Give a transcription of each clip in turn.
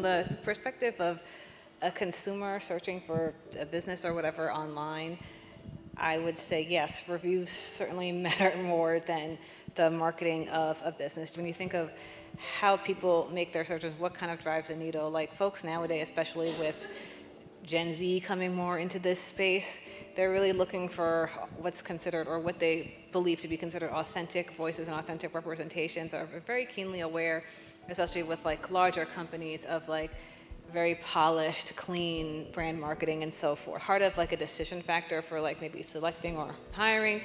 from the perspective of a consumer searching for a business or whatever online, I would say yes, reviews certainly matter more than the marketing of a business. When you think of how people make their searches, what kind of drives the needle, like folks nowadays, especially with Gen Z coming more into this space, they're really looking for what's considered or what they believe to be considered authentic voices and authentic representations, are very keenly aware, especially with like larger companies, of like very polished, clean brand marketing and so forth. Part of like a decision factor for like maybe selecting or hiring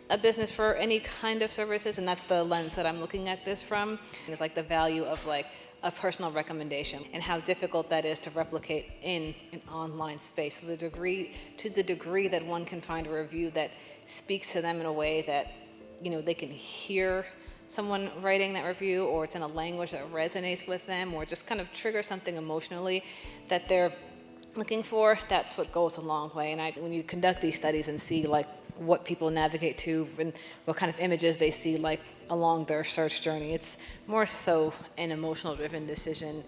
a business for any kind of services, and that's the lens that I'm looking at this from, is like the value of like a personal recommendation and how difficult that is to replicate in an online space. To the degree that one can find a review that speaks to them in a way that, you know, they can hear someone writing that review, or it's in a language that resonates with them, or just kind of triggers something emotionally that they're looking for, that's what goes a long way. And when you conduct these studies and see like what people navigate to and what kind of images they see like along their search journey, it's more so an emotional driven decision.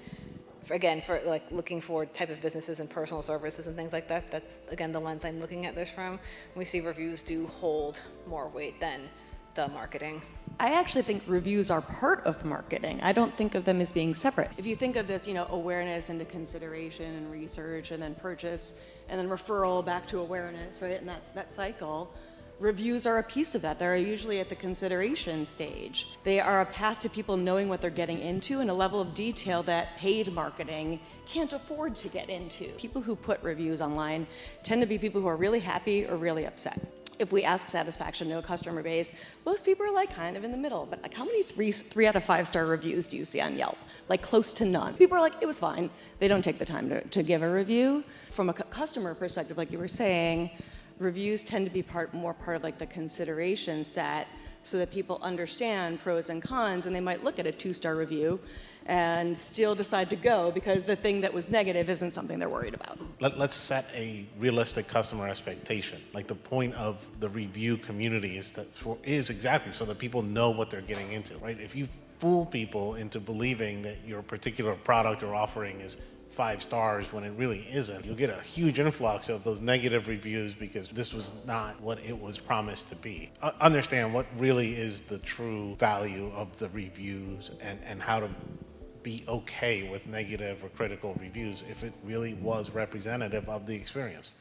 For like looking for type of businesses and personal services and things like that, that's again the lens I'm looking at this from. We see reviews do hold more weight than the marketing. I actually think reviews are part of marketing. I don't think of them as being separate. If you think of this, awareness into consideration and research and then purchase and then referral back to awareness, right? And that cycle, reviews are a piece of that. They're usually at the consideration stage. They are a path to people knowing what they're getting into and a level of detail that paid marketing can't afford to get into. People who put reviews online tend to be people who are really happy or really upset. If we ask satisfaction to a customer base, most people are like kind of in the middle. But like, how many three out of 5-star reviews do you see on Yelp? Like close to none. People are like, it was fine. They don't take the time to give a review. From a customer perspective, like you were saying, reviews tend to be more part of like the consideration set, so that people understand pros and cons, and they might look at a 2-star review and still decide to go because the thing that was negative isn't something they're worried about. Let's set a realistic customer expectation. Like the point of the review community is exactly so that people know what they're getting into, right? If you fool people into believing that your particular product or offering is 5 stars when it really isn't, you'll get a huge influx of those negative reviews because this was not what it was promised to be. Understand what really is the true value of the reviews and how to be okay with negative or critical reviews if it really was representative of the experience.